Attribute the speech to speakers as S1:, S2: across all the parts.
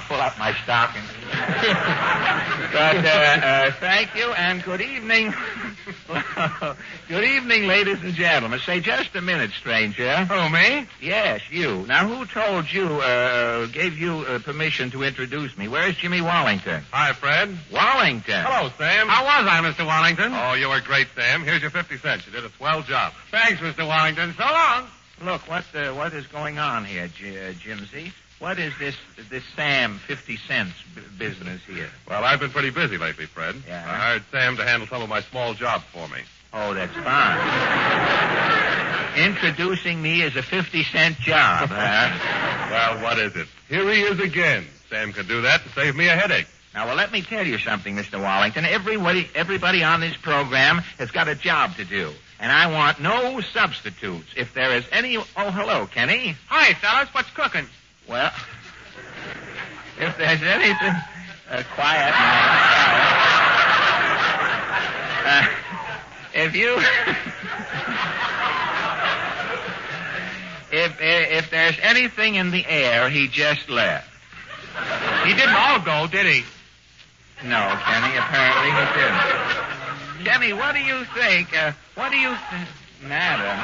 S1: pull up my stockings. But thank you, and good evening. Good evening, ladies and gentlemen. Say, just a minute, stranger.
S2: Who, me?
S1: Yes, you. Now, who told you, gave you permission to introduce me? Where's Jimmy Wallington?
S2: Hi, Fred.
S1: Wallington.
S2: Hello, Sam. How was I, Mr. Wallington? Oh, you were great, Sam. Here's your 50 cents. You did a swell job. Thanks, Mr. Wallington. So long.
S1: Look, what is going on here, Jimsy? What is this Sam 50 cents business here?
S2: Well, I've been pretty busy lately, Fred.
S1: Yeah?
S2: I hired Sam to handle some of my small jobs for me.
S1: Oh, that's fine. Introducing me as a 50-cent job, huh?
S2: Well, what is it? Here he is again. Sam can do that to save me a headache.
S1: Now, well, let me tell you something, Mr. Wallington. Everybody on this program has got a job to do. And I want no substitutes. If there is any... Oh, hello, Kenny.
S3: Hi, fellas. What's cooking?
S1: Well, if there's anything... quiet now. If you... if there's anything in the air, he just left.
S3: He didn't all go, did he?
S1: No, Kenny, apparently he didn't. Kenny, what do you think? Madam,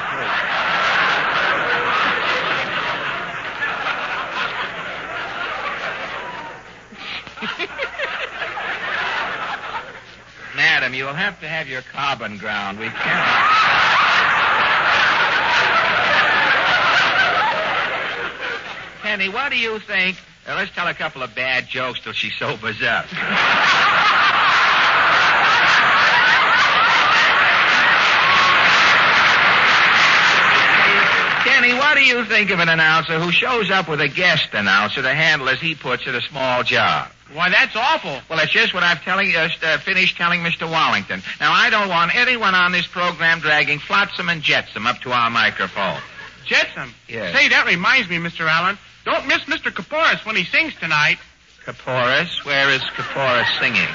S1: Madam, you'll have to have your carbon ground. We can't. Kenny, what do you think? Let's tell a couple of bad jokes till she sobers up. Kenny, what do you think of an announcer who shows up with a guest announcer to handle, as he puts it, a small job?
S3: Why, that's awful.
S1: Well, that's just what I've finished telling Mr. Wallington. Now, I don't want anyone on this program dragging flotsam and jetsam up to our microphone.
S3: Jetsam?
S1: Yes.
S3: Say, that reminds me, Mr. Allen. Don't miss Mr. Kaporis when he sings tonight.
S1: Kaporis? Where is Kaporis singing?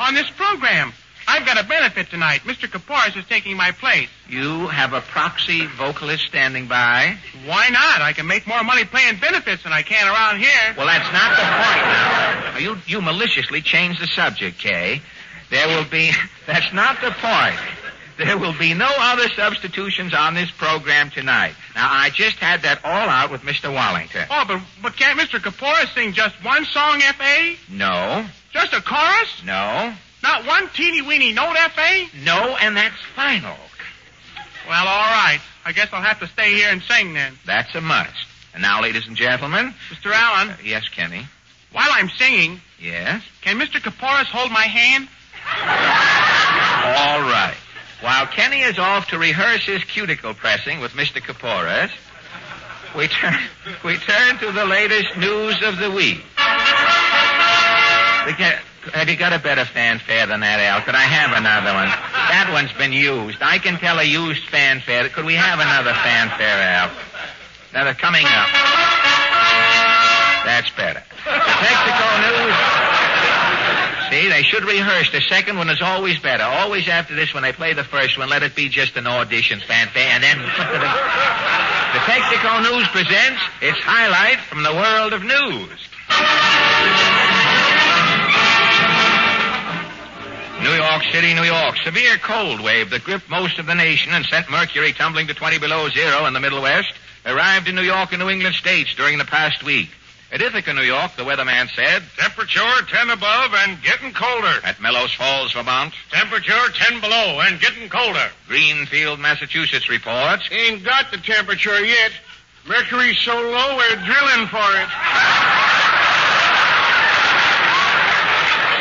S3: On this program. I've got a benefit tonight. Mr. Kaporis is taking my place.
S1: You have a proxy vocalist standing by?
S3: Why not? I can make more money playing benefits than I can around here.
S1: Well, that's not the point now. You maliciously changed the subject, Kay. That's not the point. There will be no other substitutions on this program tonight. Now, I just had that all out with Mr. Wallington.
S3: Oh, but can't Mr. Kaporis sing just one song, F.A.?
S1: No.
S3: Just a chorus?
S1: No.
S3: Not one teeny-weeny note, F.A.?
S1: No, and that's final.
S3: Well, all right. I guess I'll have to stay here and sing then.
S1: That's a must. And now, ladies and gentlemen...
S3: Mr. Allen?
S1: Yes, Kenny?
S3: While I'm singing...
S1: Yes?
S3: Can Mr. Kaporis hold my hand?
S1: All right. While Kenny is off to rehearse his cuticle pressing with Mr. Kaporis, we turn to the latest news of the week. Have you got a better fanfare than that, Al? Could I have another one? That one's been used. I can tell a used fanfare. Could we have another fanfare, Al? Now, they're coming up. That's better. The Texaco News... See, they should rehearse. The second one is always better. Always after this, when they play the first one, let it be just an audition fanfare, and then... The Texaco News presents its highlight from the world of news. New York City, New York. Severe cold wave that gripped most of the nation and sent mercury tumbling to 20 below zero in the Middle West arrived in New York and New England states during the past week. At Ithaca, New York, the weatherman said,
S2: Temperature 10 above and getting colder.
S1: At Melrose Falls, Vermont,
S2: Temperature 10 below and getting colder.
S1: Greenfield, Massachusetts reports,
S2: Ain't got the temperature yet. Mercury's so low, we're drilling for it.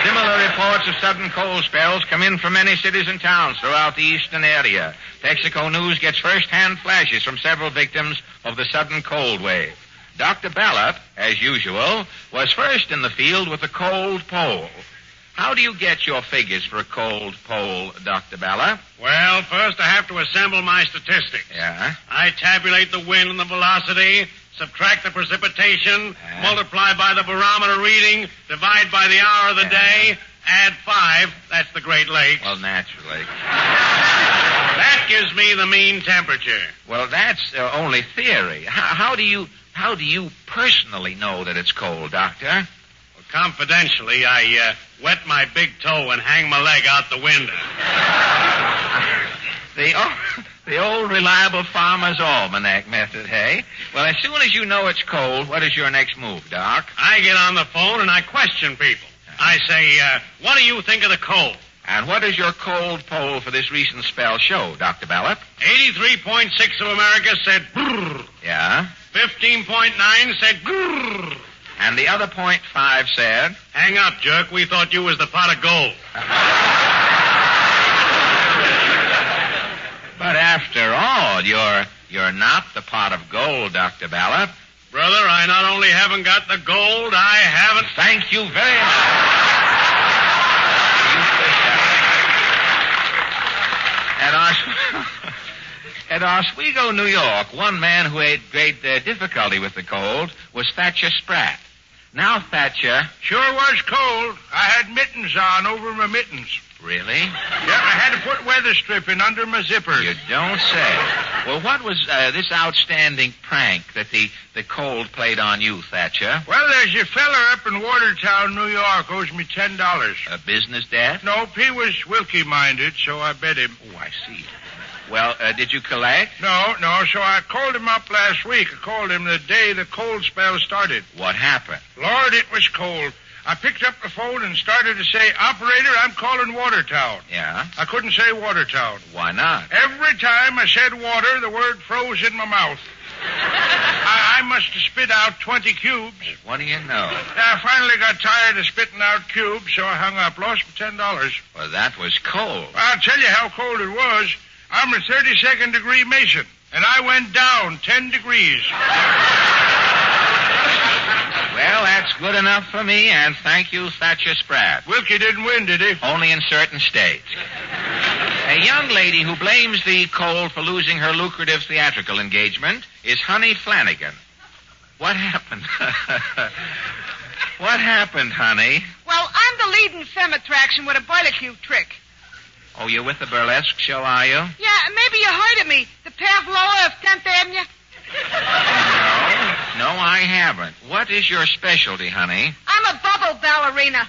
S1: Similar reports of sudden cold spells come in from many cities and towns throughout the eastern area. Texaco News gets first-hand flashes from several victims of the sudden cold wave. Dr. Ballop, as usual, was first in the field with the cold pole. How do you get your figures for a cold pole, Dr. Ballop?
S2: Well, first I have to assemble my statistics.
S1: Yeah?
S2: I tabulate the wind and the velocity, subtract the precipitation, multiply by the barometer reading, divide by the hour of the day, add 5. That's the Great Lakes.
S1: Well, naturally.
S2: That gives me the mean temperature.
S1: Well, that's only theory. How do you personally know that it's cold, Doctor?
S2: Confidentially, I wet my big toe and hang my leg out the window.
S1: The old reliable farmer's almanac method, hey? Well, as soon as you know it's cold, what is your next move, Doc?
S2: I get on the phone and I question people. I say, what do you think of the cold?
S1: And what does your cold poll for this recent spell show, Dr. Ballop?
S2: 83.6 of America said brrr.
S1: Yeah?
S2: 15.9 said grrr.
S1: And the other 0.5 said?
S2: Hang up, jerk. We thought you was the pot of gold.
S1: But after all, you're not the pot of gold, Dr. Ballop.
S2: Brother, I not only haven't got the gold, I haven't...
S1: Thank you very much. At Oswego, New York, one man who had great difficulty with the cold was Thatcher Spratt. Now, Thatcher...
S4: Sure was cold. I had mittens on over my mittens.
S1: Really?
S4: Yep, I had to put weather stripping under my zipper.
S1: You don't say. Well, what was this outstanding prank that the cold played on you, Thatcher?
S4: Well, there's a feller up in Watertown, New York, owes me $10.
S1: A business debt?
S4: Nope, he was Wilkie-minded, so I bet him.
S1: Oh, I see. Well, did you collect?
S4: No, so I called him up last week. I called him the day the cold spell started.
S1: What happened?
S4: Lord, it was cold. I picked up the phone and started to say, Operator, I'm calling Watertown.
S1: Yeah?
S4: I couldn't say Watertown.
S1: Why not?
S4: Every time I said water, the word froze in my mouth. I must have spit out 20 cubes.
S1: What do you know?
S4: I finally got tired of spitting out cubes, so I hung up. Lost my $10.
S1: Well, that was cold.
S4: I'll tell you how cold it was. I'm a 32nd degree Mason, and I went down 10 degrees.
S1: Well, that's good enough for me, and thank you, Thatcher Spratt.
S4: Wilkie didn't win, did he?
S1: Only in certain states. A young lady who blames the cold for losing her lucrative theatrical engagement is Honey Flanagan. What happened? What happened, honey?
S5: Well, I'm the leading femme attraction with a boiler cube trick.
S1: Oh, you're with the burlesque show, are you?
S5: Yeah, maybe you heard of me. The Pavlova of 10th Avenue.
S1: No, I haven't. What is your specialty, honey?
S5: I'm a bubble ballerina.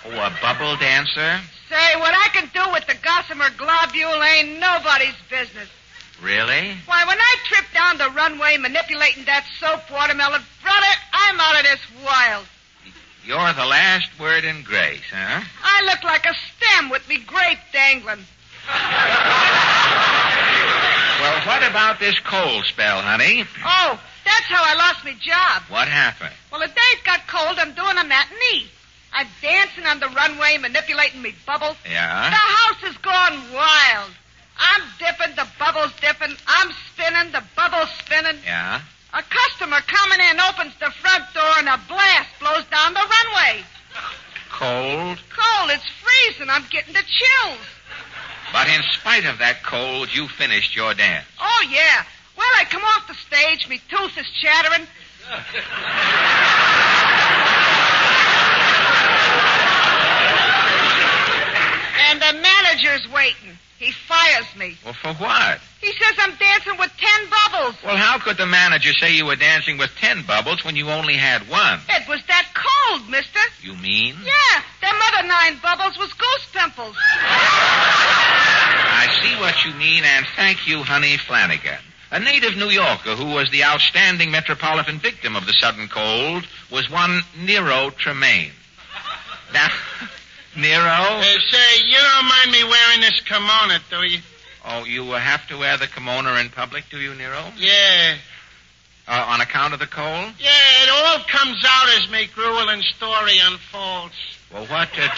S1: Oh, a bubble dancer?
S5: Say, what I can do with the gossamer globule ain't nobody's business.
S1: Really?
S5: Why, when I trip down the runway manipulating that soap watermelon, brother, I'm out of this wild.
S1: You're the last word in grace, huh?
S5: I look like a stem with me grape dangling.
S1: Well, what about this cold spell, honey?
S5: Oh, that's how I lost my job.
S1: What happened?
S5: Well, the day it got cold, I'm doing a matinee. I'm dancing on the runway, manipulating me bubbles.
S1: Yeah?
S5: The house has gone wild. I'm dipping, the bubble's dipping. I'm spinning, the bubble's spinning.
S1: Yeah?
S5: A customer coming in opens the front door and a blast blows down the runway.
S1: Cold?
S5: Cold, it's freezing. I'm getting the chills.
S1: But in spite of that cold, you finished your dance.
S5: Oh, yeah. Well, I come off the stage, me tooth is chattering. And the manager's waiting. He fires me.
S1: Well, for what?
S5: He says I'm dancing with 10 bubbles.
S1: Well, how could the manager say you were dancing with 10 bubbles when you only had one?
S5: It was that cold, mister.
S1: You mean?
S5: Yeah, them other 9 bubbles was goose pimples.
S1: I see what you mean, and thank you, Honey Flanagan. A native New Yorker who was the outstanding metropolitan victim of the sudden cold was one Nero Tremaine. Now, Nero?
S6: Say, you don't mind me wearing this kimono, do you?
S1: Oh, you have to wear the kimono in public, do you, Nero?
S6: Yeah.
S1: On account of the cold?
S6: Yeah, it all comes out as my grueling story unfolds.
S1: Well, what took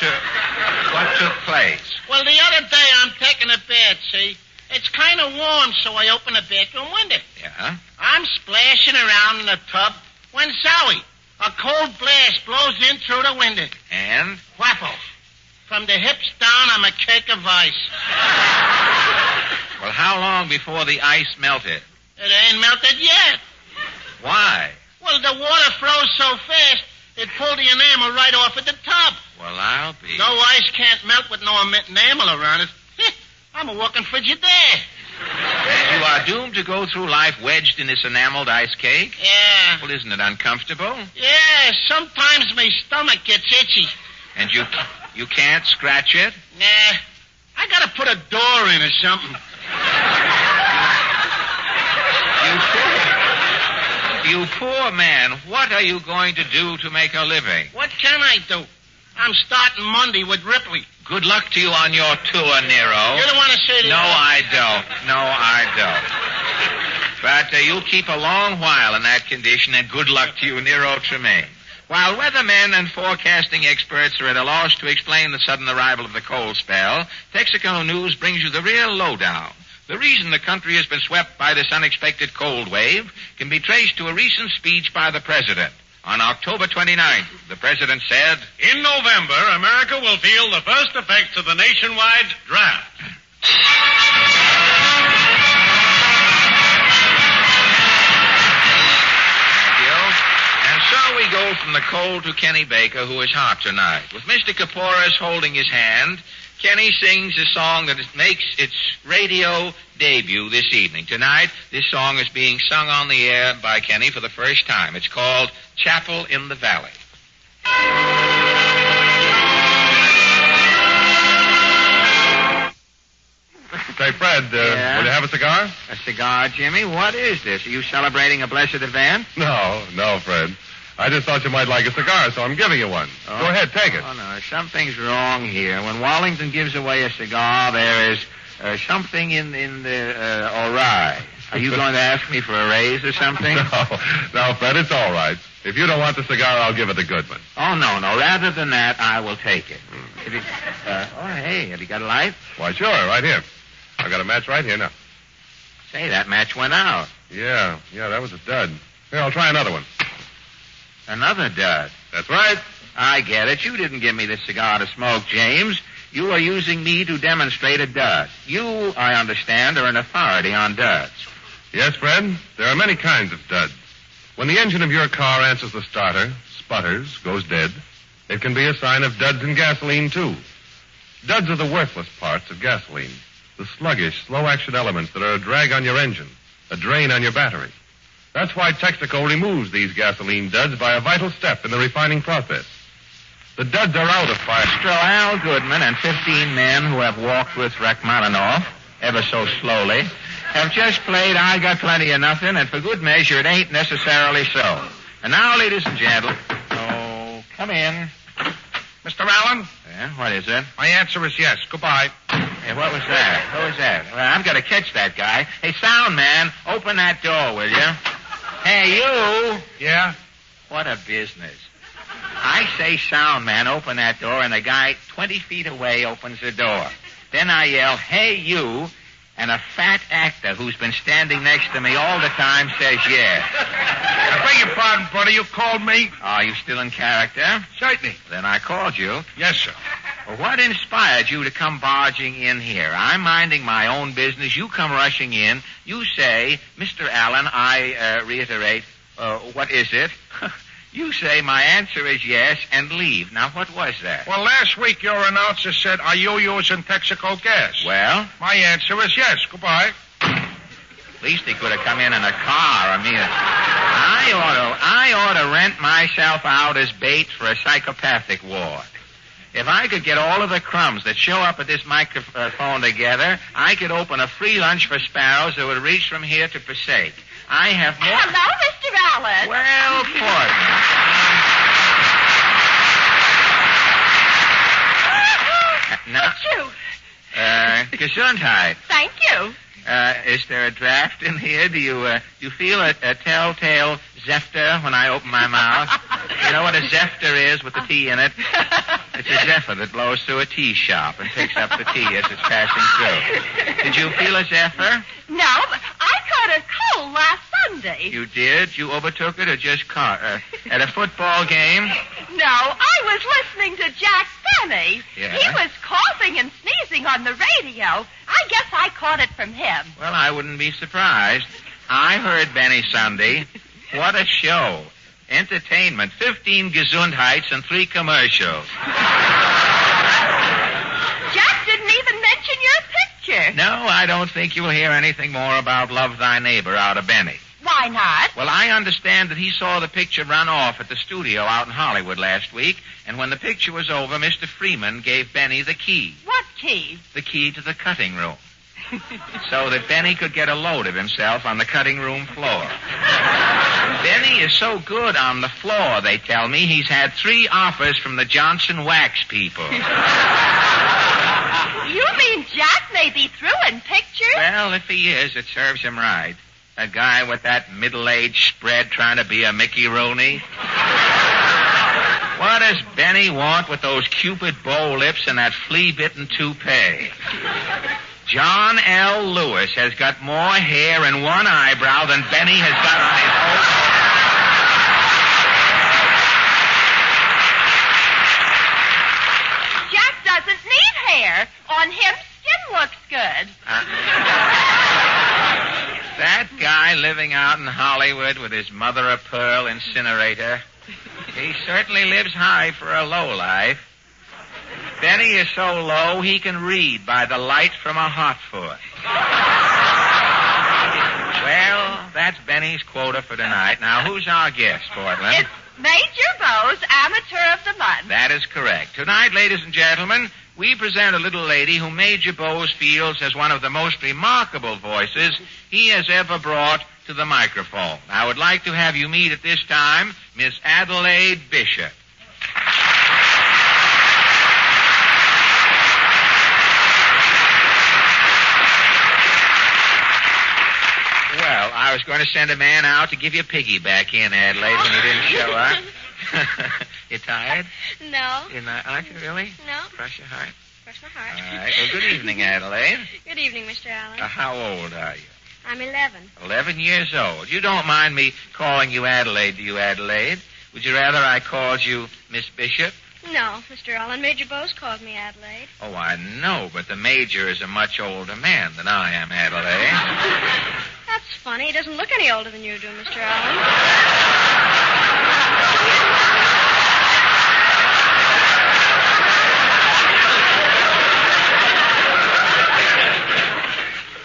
S1: place?
S6: Well, the other day I'm taking a bath, see? It's kind of warm, so I open the bathroom window.
S1: Yeah?
S6: I'm splashing around in the tub when zowie, a cold blast blows in through the window.
S1: And?
S6: Whapple. From the hips down, I'm a cake of ice.
S1: Well, how long before the ice melted?
S6: It ain't melted yet.
S1: Why?
S6: Well, the water froze so fast, it pulled the enamel right off of the tub.
S1: Well, I'll be...
S6: No ice can't melt with no enamel around it. I'm a walking frigidaire.
S1: And you are doomed to go through life wedged in this enameled ice cake?
S6: Yeah.
S1: Well, isn't it uncomfortable?
S6: Yeah, sometimes my stomach gets itchy.
S1: And you can't scratch it?
S6: Nah, I gotta put a door in or something.
S1: You poor man, what are you going to do to make a living?
S6: What can I do? I'm starting Monday with Ripley.
S1: Good luck to you on your tour, Nero.
S6: You don't want to say that?
S1: No, I don't. But you'll keep a long while in that condition, and good luck to you, Nero Tremaine. While weathermen and forecasting experts are at a loss to explain the sudden arrival of the cold spell, Texaco News brings you the real lowdown. The reason the country has been swept by this unexpected cold wave can be traced to a recent speech by the president. On October 29th, the president said,
S2: In November, America will feel the first effects of the nationwide draft.
S1: And so we go from the cold to Kenny Baker, who is hot tonight. With Mr. Kaporis holding his hand, Kenny sings a song that makes its radio debut this evening. Tonight, this song is being sung on the air by Kenny for the first time. It's called Chapel in the Valley.
S7: Say, Fred, will you have a cigar?
S1: A cigar, Jimmy? What is this? Are you celebrating a blessed event?
S7: No, Fred. I just thought you might like a cigar, so I'm giving you one.
S1: Oh.
S7: Go ahead, take it.
S1: Oh, no, something's wrong here. When Wallington gives away a cigar, there is something in the awry. Are you going to ask me for a raise or something?
S7: No, Fred, it's all right. If you don't want the cigar, I'll give it to Goodman.
S1: Oh, no. Rather than that, I will take it. Hey, have you got a light?
S7: Why, sure, right here. I've got a match right here now.
S1: Say, that match went out.
S7: Yeah, that was a dud. Here, I'll try another one.
S1: Another dud.
S7: That's right.
S1: I get it. You didn't give me this cigar to smoke, James. You are using me to demonstrate a dud. You, I understand, are an authority on duds.
S7: Yes, Fred. There are many kinds of duds. When the engine of your car answers the starter, sputters, goes dead, it can be a sign of duds in gasoline, too. Duds are the worthless parts of gasoline. The sluggish, slow-action elements that are a drag on your engine, a drain on your battery. That's why Texaco removes these gasoline duds by a vital step in the refining process. The duds are out of fire.
S1: Mr. Al Goodman and 15 men who have walked with Rachmaninoff, ever so slowly, have just played I Got Plenty of Nothing, and for good measure, it ain't necessarily so. And now, ladies and gentlemen, come in.
S4: Mr. Allen?
S1: Yeah, what is it?
S4: My answer is yes. Goodbye.
S1: Hey, what was that? Who was that? Well, I've got to catch that guy. Hey, sound man, open that door, will you? Hey, you.
S4: Yeah?
S1: What a business. I say, sound man, open that door, and the guy 20 feet away opens the door. Then I yell, hey, you, and a fat actor who's been standing next to me all the time says yes.
S4: I beg your pardon, brother. You called me?
S1: Are you still in character?
S4: Certainly.
S1: Then I called you.
S4: Yes, sir.
S1: Well, what inspired you to come barging in here? I'm minding my own business. You come rushing in. You say, Mr. Allen, I reiterate, what is it? You say my answer is yes and leave. Now, what was that?
S4: Well, last week your announcer said, are you using Texaco gas?
S1: Well?
S4: My answer is yes. Goodbye.
S1: At least he could have come in a car. I mean, I ought to rent myself out as bait for a psychopathic ward. If I could get all of the crumbs that show up at this microphone together, I could open a free lunch for sparrows that would reach from here to Passaic. I have more...
S5: Hello, Mr. Allen.
S1: Well, pardon. Now, Gesundheit.
S5: Thank you.
S1: Is there a draft in here? Do you feel a telltale zephyr when I open my mouth? You know what a zephyr is with the T in it? It's a zephyr that blows through a tea shop and picks up the tea as it's passing through. Did you feel a zephyr?
S5: No, but I caught a cold last Sunday.
S1: You did? You overtook it or just caught at a football game?
S5: No, I was listening to Jack Benny.
S1: Yeah?
S5: He was coughing and sneezing on the radio. I guess I caught it from him.
S1: Well, I wouldn't be surprised. I heard Benny Sunday. What a show. Entertainment, 15 Gesundheits and 3 commercials.
S5: Jack didn't even mention your
S8: picture.
S1: No, I don't think you'll hear anything more about Love Thy Neighbor out of Benny.
S8: Why not?
S1: Well, I understand that he saw the picture run off at the studio out in Hollywood last week, and when the picture was over, Mr. Freeman gave Benny the key.
S8: What key?
S1: The key to the cutting room. So that Benny could get a load of himself on the cutting room floor. Benny is so good on the floor, they tell me, he's had 3 offers from the Johnson Wax people.
S8: You mean Jack may be through in pictures?
S1: Well, if he is, it serves him right. That guy with that middle-aged spread trying to be a Mickey Rooney. What does Benny want with those Cupid bow lips and that flea-bitten toupee? John L. Lewis has got more hair in one eyebrow than Benny has got on his whole...
S8: Jack doesn't need hair. On him, skin looks good.
S1: That guy living out in Hollywood with his mother-of-pearl incinerator, he certainly lives high for a low life. Benny is so low he can read by the light from a hot foot. Well, that's Benny's quota for tonight. Now, who's our guest, Portland?
S8: It's Major Bowes, Amateur of the Month.
S1: That is correct. Tonight, ladies and gentlemen, we present a little lady who Major Bowes feels has one of the most remarkable voices he has ever brought to the microphone. I would like to have you meet at this time Miss Adelaide Bishop. Well, I was going to send a man out to give you a piggyback in, Adelaide, when you didn't show up. You tired?
S9: No.
S1: You're not, aren't you really?
S9: No.
S1: Cross your heart.
S9: Cross my heart.
S1: All right. Well, good evening, Adelaide.
S9: Good evening, Mr. Allen.
S1: How old are you?
S9: I'm 11.
S1: 11 years old. You don't mind me calling you Adelaide, do you, Adelaide? Would you rather I called you Miss Bishop?
S9: No, Mr. Allen. Major Bowes called me Adelaide.
S1: Oh, I know, but the Major is a much older man than I am, Adelaide.
S9: That's funny. He doesn't look any older than you do, Mr. Allen.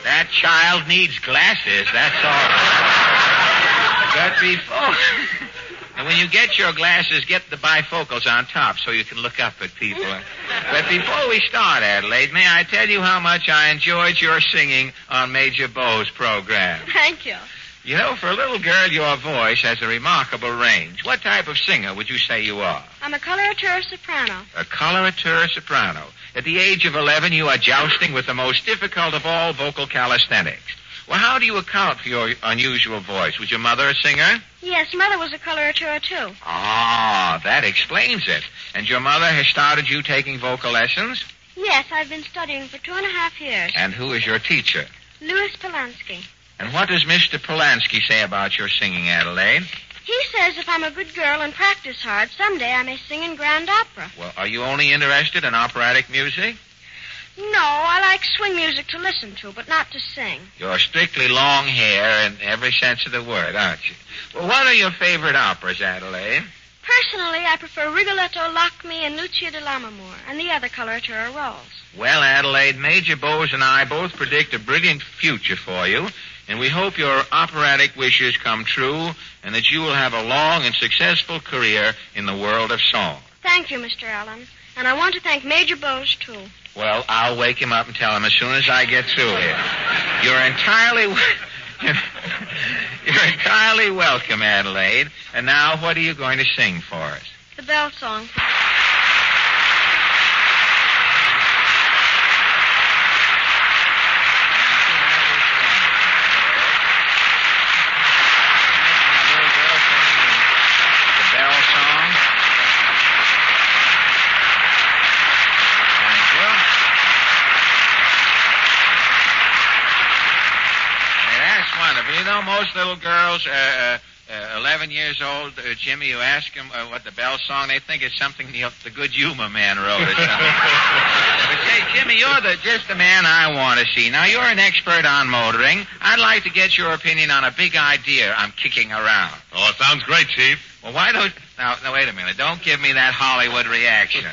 S1: That child needs glasses, that's all. But before... And when you get your glasses, get the bifocals on top so you can look up at people. But before we start, Adelaide, may I tell you how much I enjoyed your singing on Major Bowes' program?
S9: Thank you.
S1: You know, for a little girl, your voice has a remarkable range. What type of singer would you say you are?
S9: I'm a coloratura soprano.
S1: A coloratura soprano. At the age of 11, you are jousting with the most difficult of all vocal calisthenics. Well, how do you account for your unusual voice? Was your mother a singer?
S9: Yes, Mother was a coloratura, too.
S1: Ah, that explains it. And your mother has started you taking vocal lessons?
S9: Yes, I've been studying for 2.5 years.
S1: And who is your teacher?
S9: Louis Polanski.
S1: And what does Mr. Polanski say about your singing, Adelaide?
S9: He says if I'm a good girl and practice hard, someday I may sing in grand opera.
S1: Well, are you only interested in operatic music?
S9: No, I like swing music to listen to, but not to sing.
S1: You're strictly long hair in every sense of the word, aren't you? Well, what are your favorite operas, Adelaide?
S9: Personally, I prefer Rigoletto, Lakme, and Lucia di Lammermoor, and the other coloratura roles.
S1: Well, Adelaide, Major Bowes and I both predict a brilliant future for you, and we hope your operatic wishes come true and that you will have a long and successful career in the world of song.
S9: Thank you, Mr. Allen. And I want to thank Major Bowes, too.
S1: Well, I'll wake him up and tell him as soon as I get through here. You're entirely welcome, Adelaide. And now, what are you going to sing for us?
S9: The Bell Song.
S1: You know, most little girls, 11 years old, Jimmy, you ask them what the Bell Song, they think it's something the Good Humor Man wrote or something. But say, Jimmy, you're just the man I want to see. Now, you're an expert on motoring. I'd like to get your opinion on a big idea I'm kicking around.
S7: Oh, it sounds great, Chief.
S1: Well, why don't... Now, wait a minute. Don't give me that Hollywood reaction.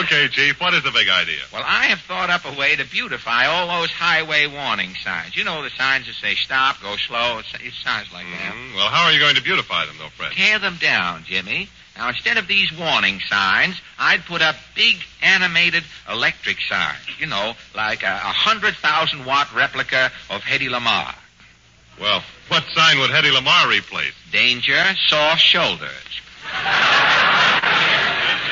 S7: Okay, Chief, what is the big idea?
S1: Well, I have thought up a way to beautify all those highway warning signs. You know the signs that say stop, go slow. It sounds like that.
S7: Well, how are you going to beautify them, though, Fred?
S1: Tear them down, Jimmy. Now, instead of these warning signs, I'd put up big animated electric signs. You know, like a 100,000-watt replica of Hedy Lamarr.
S7: Well, what sign would Hedy Lamarr replace?
S1: Danger, soft shoulders.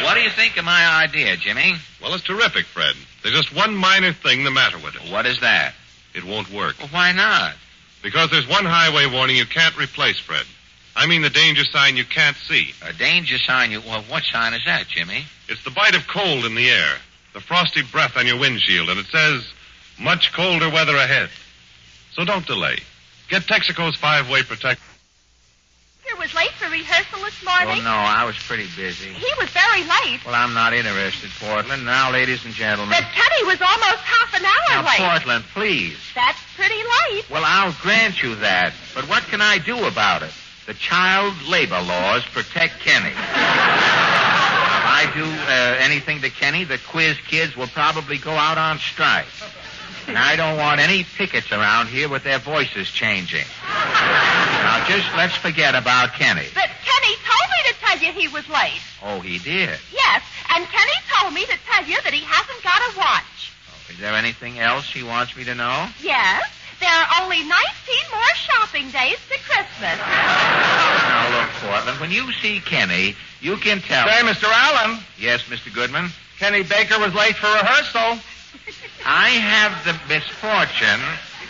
S1: What do you think of my idea, Jimmy?
S7: Well, it's terrific, Fred. There's just one minor thing the matter with it.
S1: What is that?
S7: It won't work.
S1: Well, why not?
S7: Because there's one highway warning you can't replace, Fred. I mean the danger sign you can't see.
S1: A danger sign Well, what sign is that, Jimmy?
S7: It's the bite of cold in the air, the frosty breath on your windshield, and it says, much colder weather ahead. So don't delay. Get Texaco's 5-way protector.
S8: Peter was late for rehearsal this morning.
S1: Oh, no, I was pretty busy.
S8: He was very late.
S1: Well, I'm not interested, Portland. Now, ladies and gentlemen.
S8: But Teddy was almost half an hour
S1: Now,
S8: late.
S1: Portland, please.
S8: That's pretty late.
S1: Well, I'll grant you that. But what can I do about it? The child labor laws protect Kenny. If I do anything to Kenny, the quiz kids will probably go out on strike. And I don't want any pickets around here with their voices changing. Now, just let's forget about Kenny.
S8: But Kenny told me to tell you he was late.
S1: Oh, he did?
S8: Yes, and Kenny told me to tell you that he hasn't got a watch.
S1: Oh, is there anything else he wants me to know?
S8: Yes, there are only 19 more shopping days to Christmas.
S1: Now, look, Portland, when you see Kenny, you can tell...
S3: Say, Mr. Allen,
S1: Yes, Mr. Goodman?
S3: Kenny Baker was late for rehearsal.
S1: I have the misfortune...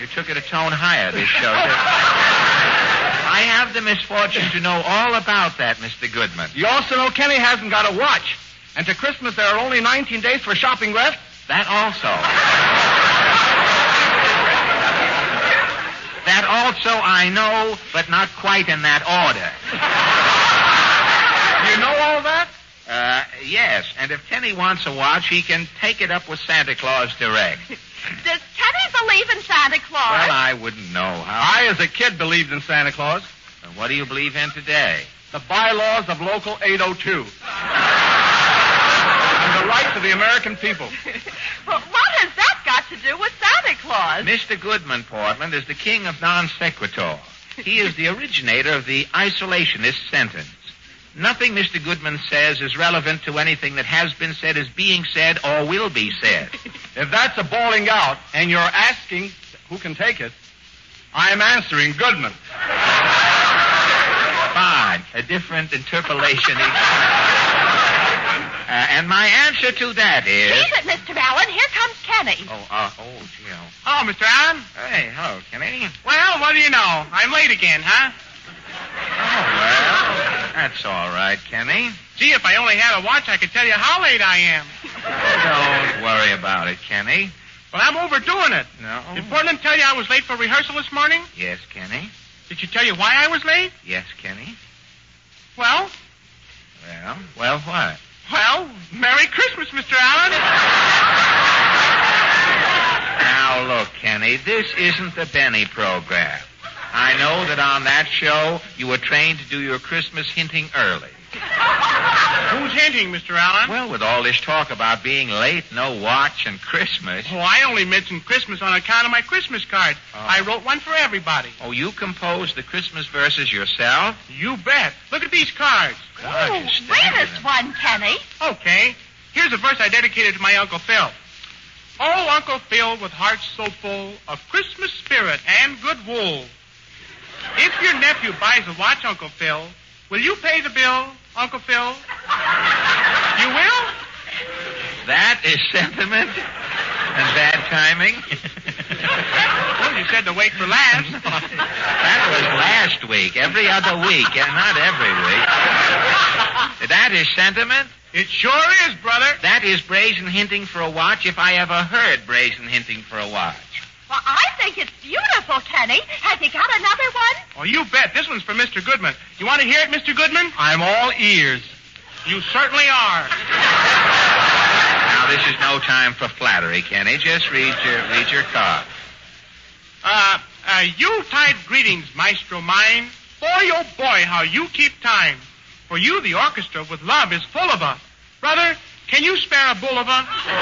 S1: You took it a tone higher this show. I have the misfortune to know all about that, Mr. Goodman.
S3: You also know Kenny hasn't got a watch. And to Christmas, there are only 19 days for shopping left.
S1: That also. That also I know, but not quite in that order.
S3: You know all that?
S1: Yes. And if Kenny wants a watch, he can take it up with Santa Claus direct.
S8: Does Kenny believe in Santa Claus?
S1: Well, I wouldn't know how.
S3: I, as a kid, believed in Santa Claus.
S1: And what do you believe in today?
S3: The bylaws of Local 802. And the rights of the American people.
S8: Well, what has that got to do with Santa Claus?
S1: Mr. Goodman, Portland, is the king of non sequitur. He is the originator of the isolationist sentence. Nothing Mr. Goodman says is relevant to anything that has been said, is being said, or will be said.
S3: If that's a bawling out, and you're asking who can take it, I'm answering Goodman.
S1: Fine. A different interpolation each time. And my answer to that is...
S8: Leave it, Mr. Allen. Here comes Kenny.
S1: Gee.
S3: Oh, Mr. Allen?
S1: Hey, hello, Kenny.
S3: Well, what do you know? I'm late again, huh?
S1: Oh, well, that's all right, Kenny.
S3: Gee, if I only had a watch, I could tell you how late I am.
S1: Don't worry about it, Kenny.
S3: Well, I'm overdoing it.
S1: No.
S3: Did Portland tell you I was late for rehearsal this morning?
S1: Yes, Kenny.
S3: Did she tell you why I was late?
S1: Yes, Kenny.
S3: Well,
S1: Well, what?
S3: well, Merry Christmas, Mr. Allen.
S1: Now, look, Kenny, this isn't the Benny program. I know that on that show you were trained to do your Christmas hinting early.
S3: Who's hinting, Mr. Allen?
S1: Well, with all this talk about being late, no watch, and Christmas...
S3: Oh, I only mentioned Christmas on account of my Christmas card.
S1: Oh.
S3: I wrote one for everybody.
S1: Oh, you composed the Christmas verses yourself?
S3: You bet. Look at these cards.
S1: God,
S8: Ooh,
S1: you're staggering
S8: read us
S1: them.
S8: one, Kenny.
S3: Okay. Here's a verse I dedicated to my Uncle Phil. Oh, Uncle Phil, with hearts so full of Christmas spirit and good wool. If your nephew buys a watch, Uncle Phil, will you pay the bill, Uncle Phil? You will?
S1: That is sentiment and bad timing.
S3: Well, you said to wait for last.
S1: That was last week. Every other week, and not every week. That is sentiment.
S3: It sure is, brother.
S1: That is brazen hinting for a watch, if I ever heard brazen hinting for a watch.
S8: Well, I think it's beautiful, Kenny. Have you got another one?
S3: Oh, you bet. This one's for Mr. Goodman. You want to hear it, Mr. Goodman? I'm all ears. You certainly are.
S1: Now, this is no time for flattery, Kenny. Just read your card.
S3: Yuletide greetings, maestro mine. Boy, oh boy, how you keep time. For you, the orchestra with love is full of a. Brother, can you spare a boulevard? Would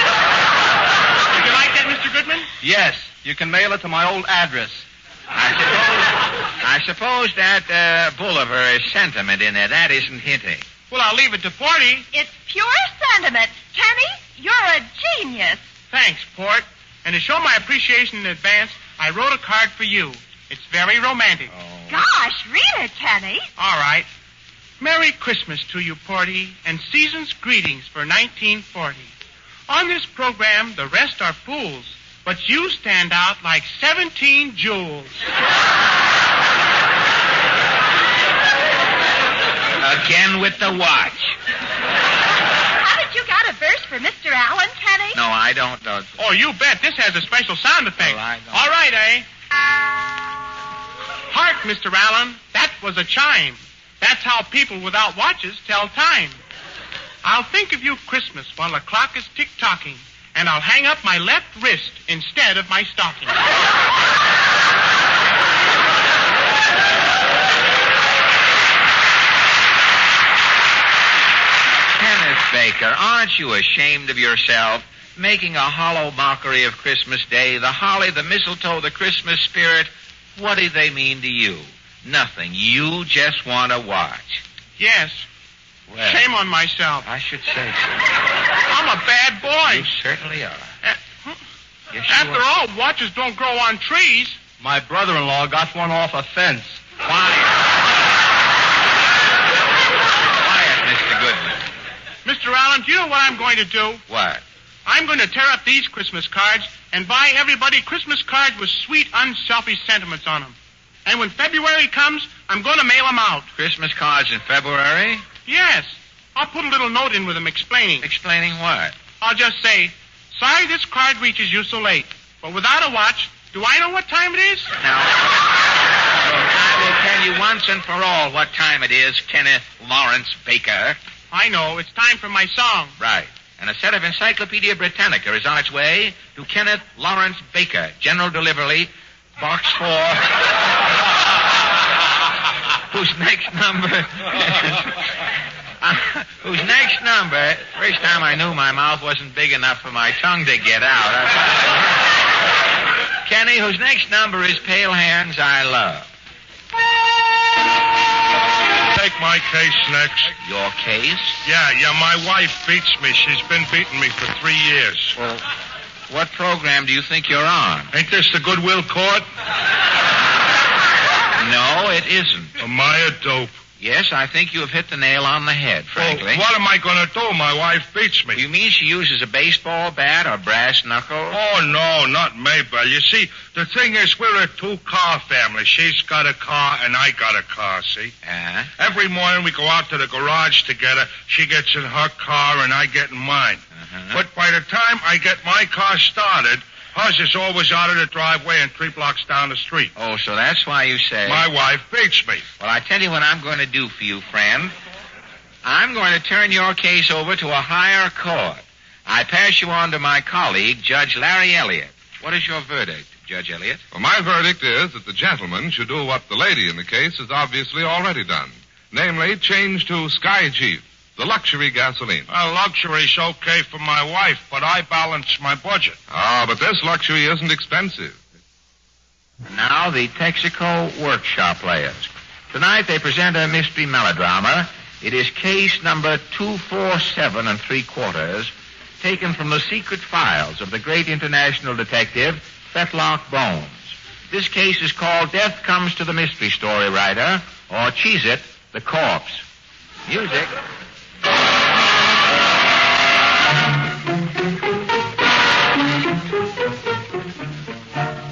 S3: you like that, Mr. Goodman?
S10: Yes, you can mail it to my old address.
S1: I suppose that boulevard is sentiment in there. That isn't hinting.
S3: Well, I'll leave it to Porty.
S8: It's pure sentiment. Kenny, you're a genius.
S3: Thanks, Port. And to show my appreciation in advance, I wrote a card for you. It's very romantic.
S1: Oh.
S8: Gosh, read it, Kenny.
S3: All right. Merry Christmas to you, Porty, and season's greetings for 1940. On this program, the rest are fools, but you stand out like 17 jewels.
S1: Again with the watch.
S8: Haven't you got a verse for Mr. Allen, Kenny?
S1: No, I don't.
S3: Oh, you bet. This has a special sound effect.
S1: Well, I don't.
S3: All right, eh? Hark, Mr. Allen. That was a chime. That's how people without watches tell time. I'll think of you Christmas while the clock is tick-tocking, and I'll hang up my left wrist instead of my stocking.
S1: Kenneth Baker, aren't you ashamed of yourself? Making a hollow mockery of Christmas Day, the holly, the mistletoe, the Christmas spirit. What do they mean to you? Nothing. You just want to watch.
S3: Yes.
S1: Well,
S3: shame on myself.
S1: I should say so.
S3: I'm a bad boy.
S1: You certainly are. Yes, you
S3: After
S1: are.
S3: all, watches don't grow on trees.
S10: My brother-in-law got one off a fence.
S1: Quiet, Mr. Goodman.
S3: Mr. Allen, do you know what I'm going to do?
S1: What?
S3: I'm going to tear up these Christmas cards and buy everybody Christmas cards with sweet, unselfish sentiments on them. And when February comes, I'm going to mail them out.
S1: Christmas cards in February?
S3: Yes. I'll put a little note in with them explaining.
S1: Explaining what?
S3: I'll just say, sorry this card reaches you so late, but without a watch, do I know what time it is?
S1: Now, I will tell you once and for all what time it is, Kenneth Lawrence Baker.
S3: I know. It's time for my song.
S1: Right. And a set of Encyclopedia Britannica is on its way to Kenneth Lawrence Baker, General Delivery, Box 4, whose next number, first time I knew my mouth wasn't big enough for my tongue to get out. Kenny, whose next number is Pale Hands I Love.
S4: Take my case next.
S1: Your case?
S4: Yeah, my wife beats me. She's been beating me for 3 years.
S1: Well, what program do you think you're on?
S4: Ain't this the Goodwill Court?
S1: No, it isn't.
S4: Am I a dope?
S1: Yes, I think you have hit the nail on the head, frankly.
S4: Well, what am I going to do? My wife beats me.
S1: You mean she uses a baseball bat or brass knuckle?
S4: Oh, no, not Mabel. You see, the thing is, we're a two-car family. She's got a car and I got a car, see? Every morning we go out to the garage together. She gets in her car and I get in mine. But by the time I get my car started, hers is always out of the driveway and 3 blocks down the street.
S1: Oh, so that's why you say...
S4: My wife beats me.
S1: Well, I tell you what I'm going to do for you, friend. I'm going to turn your case over to a higher court. I pass you on to my colleague, Judge Larry Elliott. What is your verdict, Judge Elliott?
S7: Well, my verdict is that the gentleman should do what the lady in the case has obviously already done. Namely, change to Sky Chief, the luxury gasoline.
S4: Well, luxury's okay for my wife, but I balance my budget.
S7: But this luxury isn't expensive.
S1: And now, the Texaco Workshop Players. Tonight, they present a mystery melodrama. It is case number 247 3/4, taken from the secret files of the great international detective, Fetlock Bones. This case is called Death Comes to the Mystery Story Writer, or Cheese It, the Corpse. Music.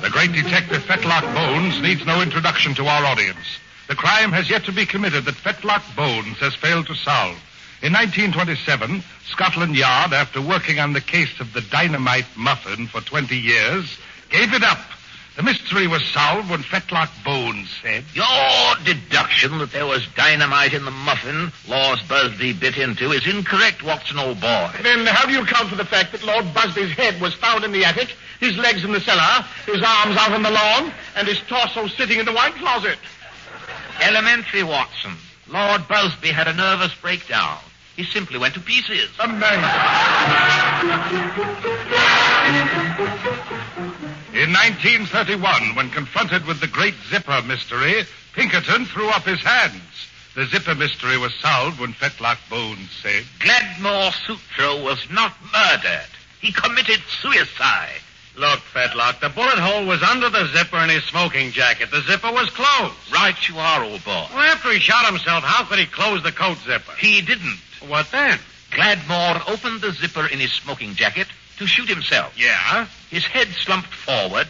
S11: The great detective Fetlock Bones needs no introduction to our audience. The crime has yet to be committed that Fetlock Bones has failed to solve. In 1927, Scotland Yard, after working on the case of the dynamite muffin for 20 years, gave it up. The mystery was solved when Fetlock Bones said,
S6: Your deduction that there was dynamite in the muffin Lord Busby bit into is incorrect, Watson, old boy.
S10: Then how do you account for the fact that Lord Busby's head was found in the attic, his legs in the cellar, his arms out on the lawn, and his torso sitting in the wine closet?
S6: Elementary, Watson. Lord Busby had a nervous breakdown. He simply went to pieces.
S11: Amazing. In 1931, when confronted with the Great Zipper mystery, Pinkerton threw up his hands. The Zipper mystery was solved when Fetlock Bones said,
S6: Gladmore Sutro was not murdered. He committed suicide.
S2: Look, Fetlock, the bullet hole was under the zipper in his smoking jacket. The zipper was closed.
S6: Right you are, old boy.
S2: Well, after he shot himself, how could he close the coat zipper?
S6: He didn't.
S2: What then?
S6: Gladmore opened the zipper in his smoking jacket to shoot himself.
S2: Yeah?
S6: His head slumped forward.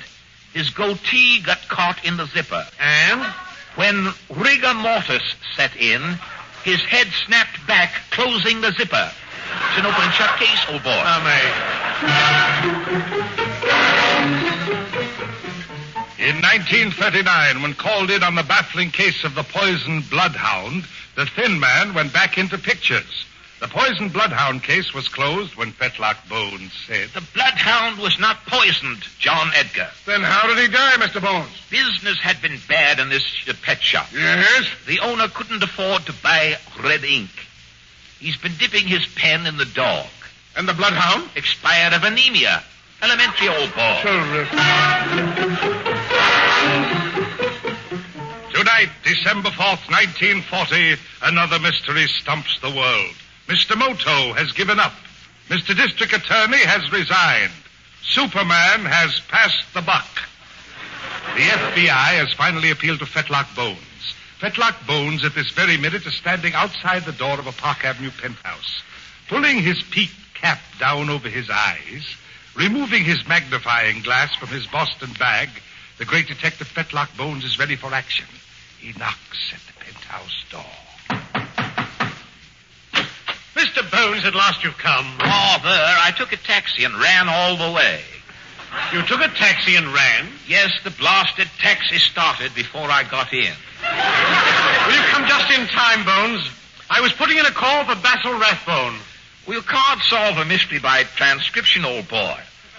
S6: His goatee got caught in the zipper.
S2: And?
S6: When rigor mortis set in, his head snapped back, closing the zipper. It's an open and shut case, old boy.
S11: In 1939, when called in on the baffling case of the poisoned bloodhound, the Thin Man went back into pictures. The poisoned bloodhound case was closed when Fetlock Bones said,
S6: The bloodhound was not poisoned, John Edgar.
S10: Then how did he die, Mr. Bones?
S6: Business had been bad in this pet shop.
S10: Yes?
S6: The owner couldn't afford to buy red ink. He's been dipping his pen in the dog.
S10: And the bloodhound?
S6: Expired of anemia. Elementary, old boy.
S11: Tonight, December 4th, 1940, another mystery stumps the world. Mr. Moto has given up. Mr. District Attorney has resigned. Superman has passed the buck. The FBI has finally appealed to Fetlock Bones. Fetlock Bones at this very minute is standing outside the door of a Park Avenue penthouse, pulling his peaked cap down over his eyes, removing his magnifying glass from his Boston bag. The great detective Fetlock Bones is ready for action. He knocks at the penthouse door.
S2: Mr. Bones, at last you've come.
S6: Father, I took a taxi and ran all the way.
S2: You took a taxi and ran?
S6: Yes, the blasted taxi started before I got in.
S2: Well, you've come just in time, Bones. I was putting in a call for Basil Rathbone.
S6: Well, you can't solve a mystery by transcription, old boy.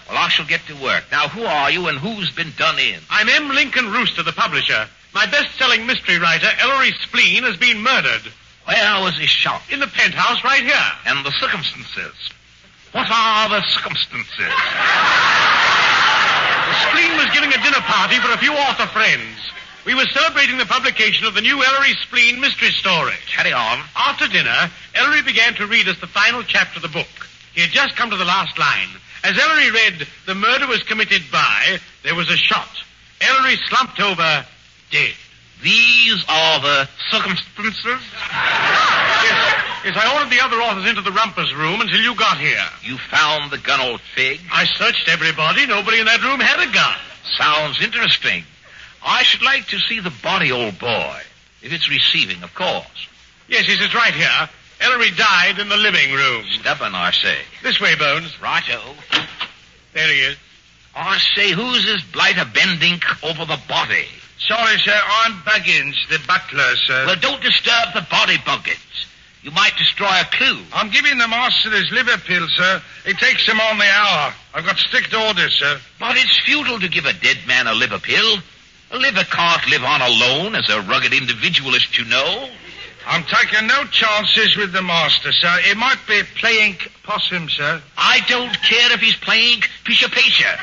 S6: Well, I shall get to work. Now, who are you and who's been done in?
S2: I'm M. Lincoln Rooster, the publisher. My best-selling mystery writer, Ellery Spleen, has been murdered.
S6: Where was he shot?
S2: In the penthouse right here.
S6: And the circumstances? What are the circumstances?
S2: Spleen was giving a dinner party for a few author friends. We were celebrating the publication of the new Ellery Spleen mystery story.
S6: Carry on.
S2: After dinner, Ellery began to read us the final chapter of the book. He had just come to the last line. As Ellery read, the murder was committed by, there was a shot. Ellery slumped over, dead.
S6: These are the circumstances?
S2: Yes, I ordered the other authors into the rumpus room until you got here.
S6: You found the gun, old fig?
S2: I searched everybody. Nobody in that room had a gun.
S6: Sounds interesting. I should like to see the body, old boy. If it's receiving, of course.
S2: Yes, it's right here. Ellery died in the living room.
S6: Stubborn, I say.
S2: This way, Bones.
S6: Righto.
S2: There he is.
S6: I say, who's this blighter bending over the body?
S4: Sorry, sir. I'm Buggins, the butler, sir.
S6: Well, don't disturb the body, Buggins. You might destroy a clue.
S4: I'm giving the master his liver pill, sir. It takes him on the hour. I've got strict orders, sir.
S6: But it's futile to give a dead man a liver pill. A liver can't live on alone as a rugged individualist, you know.
S4: I'm taking no chances with the master, sir. He might be playing possum, sir.
S6: I don't care if he's playing Pisha.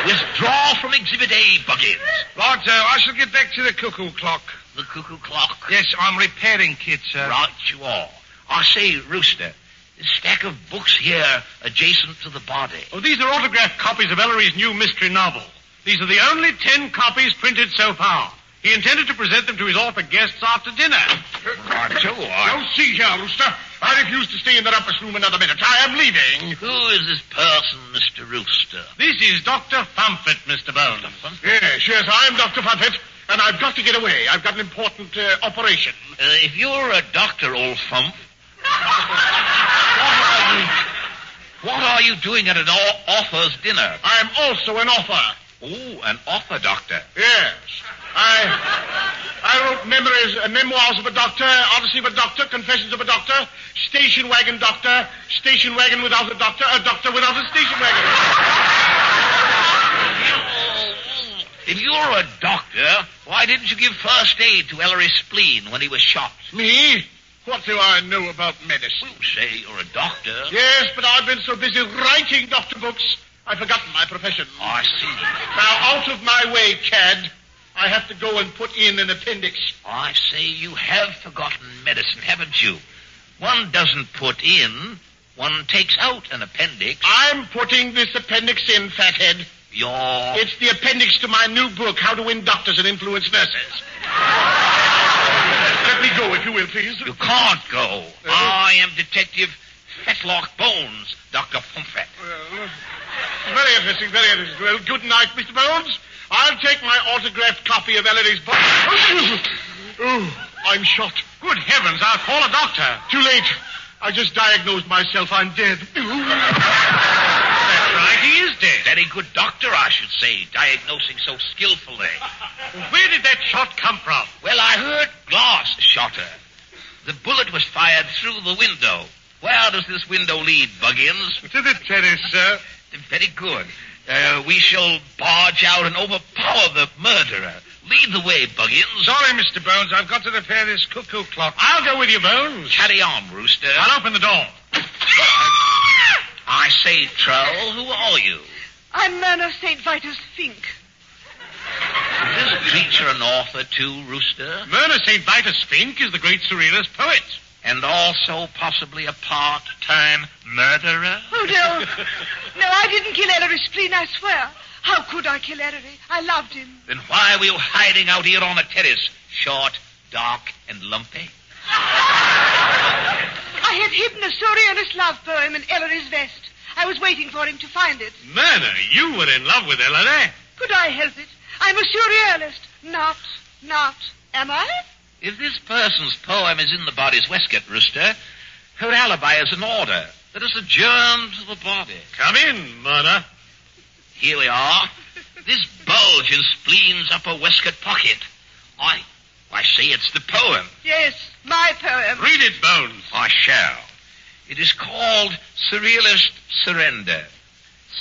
S6: Withdraw from Exhibit A, Buggins.
S4: Right, I shall get back to the cuckoo clock.
S6: The cuckoo clock?
S4: Yes, I'm repairing kit, sir.
S6: Right you are. I say, Rooster, this stack of books here adjacent to the body.
S2: Oh, these are autographed copies of Ellery's new mystery novel. These are the only 10 copies printed so far. He intended to present them to his author guests after dinner.
S6: Right you are.
S10: Don't see here, Rooster. I refuse to stay in the rumpus room another minute. I am leaving.
S6: Who is this person, Mr. Rooster?
S2: This is Dr. Fumfet, Mr. Bones.
S10: Yes, I'm Dr. Fumfet, and I've got to get away. I've got an important operation.
S6: If you're a doctor, old Fump, what are you doing at an author's dinner?
S10: I'm also an author.
S6: Oh, an author, doctor.
S10: Yes. I wrote memoirs of a doctor, Odyssey of a doctor, Confessions of a doctor, Station Wagon Doctor, Station Wagon without a doctor without a station wagon.
S6: If you're a doctor, why didn't you give first aid to Ellery's spleen when he was shot?
S10: Me? What do I know about medicine?
S6: Well, say you're a doctor.
S10: Yes, but I've been so busy writing doctor books, I've forgotten my profession.
S6: Oh, I see.
S10: Now, out of my way, Cad. I have to go and put in an appendix.
S6: Oh, I say you have forgotten medicine, haven't you? One doesn't put in, one takes out an appendix.
S10: I'm putting this appendix in, fathead. It's the appendix to my new book, How to Win Doctors and Influence Nurses. Let me go, if you will, please.
S6: You can't go. I am Detective Fetlock Bones, Dr. Pomfret.
S10: Well, very interesting, very interesting. Well, good night, Mr. Bones. I'll take my autographed copy of Ellery's book. Oh, I'm shot.
S2: Good heavens, I'll call a doctor.
S10: Too late. I just diagnosed myself. I'm dead.
S2: That's right, he is dead.
S6: Very good doctor, I should say, diagnosing so skillfully.
S2: Where did that shot come from?
S6: Well, I heard glass shot her. The bullet was fired through the window. Where does this window lead, Buggins?
S4: To the terrace, sir.
S6: Very good. We shall barge out and overpower the murderer. Lead the way, Buggins.
S4: Sorry, Mr. Bones. I've got to repair this cuckoo clock.
S2: I'll go with you, Bones.
S6: Carry on, Rooster.
S2: I'll open the door.
S6: I say, Trull, who are you?
S5: I'm Myrna St. Vitus Fink.
S6: Is this creature an author too, Rooster?
S2: Myrna St. Vitus Fink is the great surrealist poet.
S6: And also possibly a part-time murderer?
S5: Oh, no. No, I didn't kill Ellery's spleen, I swear. How could I kill Ellery? I loved him.
S6: Then why were you hiding out here on the terrace? Short, dark, and lumpy?
S5: I had hidden a surrealist love poem in Ellery's vest. I was waiting for him to find it.
S2: Myrna, you were in love with Ellery.
S5: Could I help it? I'm a surrealist. Not. Am I?
S6: If this person's poem is in the body's waistcoat, Rooster, her alibi is in order. Let us adjourn to the body.
S2: Come in, Myrna.
S6: Here we are. This bulge in spleen's upper waistcoat pocket. I say it's the poem.
S5: Yes, my poem.
S2: Read it, Bones.
S6: I shall. It is called Surrealist Surrender.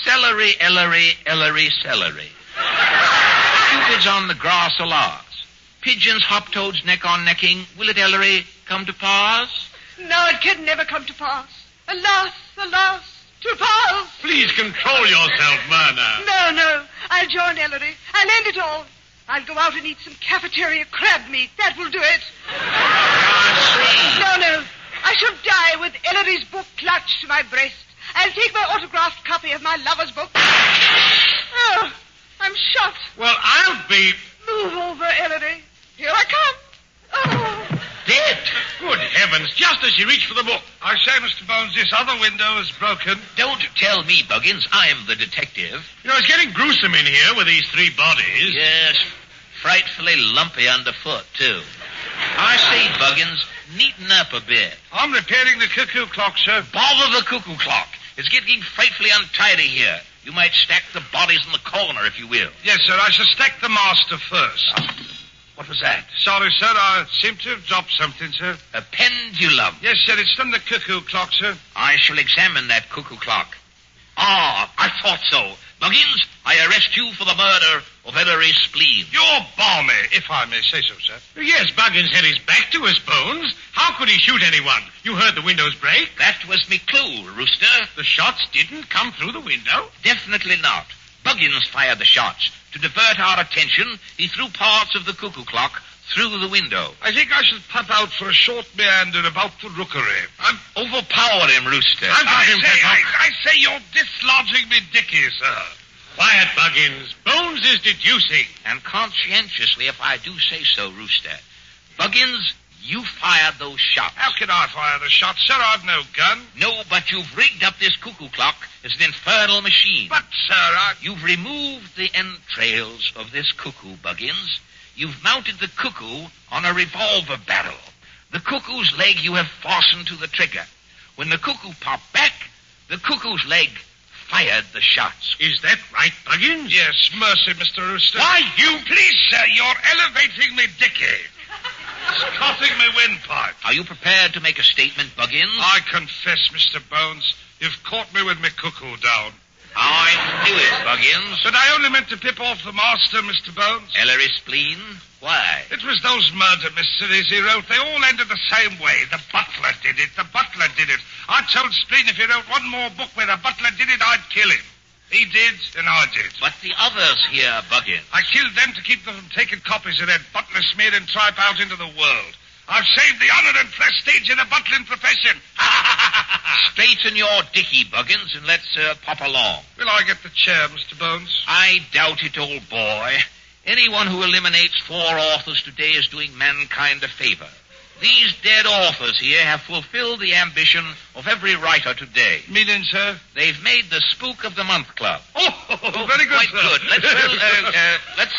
S6: Celery, Ellery, Ellery, celery. Cupids on the grass, alas. Pigeons, hop-toads, neck on necking. Will it, Ellery, come to pass?
S5: No, it can never come to pass. Alas, to pass.
S2: Please control yourself, Myrna.
S5: No. I'll join Ellery. I'll end it all. I'll go out and eat some cafeteria crab meat. That will do it.
S6: I see.
S5: No. I shall die with Ellery's book clutched to my breast. I'll take my autographed copy of my lover's book. Oh, I'm shot.
S2: Well, I'll be...
S5: Move over, Ellery. Here I come. Oh.
S6: Dead.
S2: Good heavens, just as she reached for the book.
S4: I say, Mr. Bones, this other window is broken.
S6: Don't tell me, Buggins. I'm the detective.
S2: You know, it's getting gruesome in here with these three bodies.
S6: Yes, frightfully lumpy underfoot, too. I say, Buggins, neaten up a bit.
S4: I'm repairing the cuckoo clock, sir.
S6: Bother the cuckoo clock. It's getting frightfully untidy here. You might stack the bodies in the corner, if you will.
S4: Yes, sir. I shall stack the master first.
S6: What was that?
S4: Sorry, sir. I seem to have dropped something, sir.
S6: A pendulum.
S4: Yes, sir. It's from the cuckoo clock, sir.
S6: I shall examine that cuckoo clock. Ah, I thought so. Buggins, I arrest you for the murder of Ellery's spleen.
S4: You're balmy, if I may say so, sir.
S2: Yes, Buggins had his back to us, Bones. How could he shoot anyone? You heard the windows break.
S6: That was me clue, Rooster.
S2: The shots didn't come through the window?
S6: Definitely not. Buggins fired the shots. To divert our attention, he threw parts of the cuckoo clock through the window.
S4: I think I should pop out for a short meander about the rookery.
S6: Overpower him, Rooster.
S4: I say you're dislodging me dicky, sir.
S2: Quiet, Buggins. Bones is deducing.
S6: And conscientiously, if I do say so, Rooster. Buggins, you fired those shots.
S4: How can I fire the shots, sir? I've no gun.
S6: No, but you've rigged up this cuckoo clock as an infernal machine.
S4: But, sir,
S6: You've removed the entrails of this cuckoo, Buggins. You've mounted the cuckoo on a revolver barrel. The cuckoo's leg you have fastened to the trigger. When the cuckoo popped back, the cuckoo's leg fired the shots.
S2: Is that right, Buggins?
S4: Yes, mercy, Mr. Rooster.
S2: Why, you...
S4: Please, sir, you're elevating me dicky. It's cutting me windpipe.
S6: Are you prepared to make a statement, Buggins?
S4: I confess, Mr. Bones, you've caught me with me cuckoo down.
S6: I knew it, Buggins.
S4: But I only meant to pip off the master, Mr. Bones.
S6: Ellery Spleen? Why?
S4: It was those murder mysteries he wrote. They all ended the same way. The butler did it. The butler did it. I told Spleen if he wrote one more book where the butler did it, I'd kill him. He did, and I did.
S6: But the others here, Buggins.
S4: I killed them to keep them from taking copies of that butler smeared and tripe out into the world. I've saved the honor and prestige of the butling profession.
S6: Straighten your dicky, Buggins, and let's pop along.
S4: Will I get the chair, Mr. Bones?
S6: I doubt it, old boy. Anyone who eliminates 4 authors today is doing mankind a favor. These dead authors here have fulfilled the ambition of every writer today.
S4: Meaning, sir?
S6: They've made the Spook of the Month Club.
S4: Oh, very good,
S6: quite
S4: sir.
S6: Good. Let's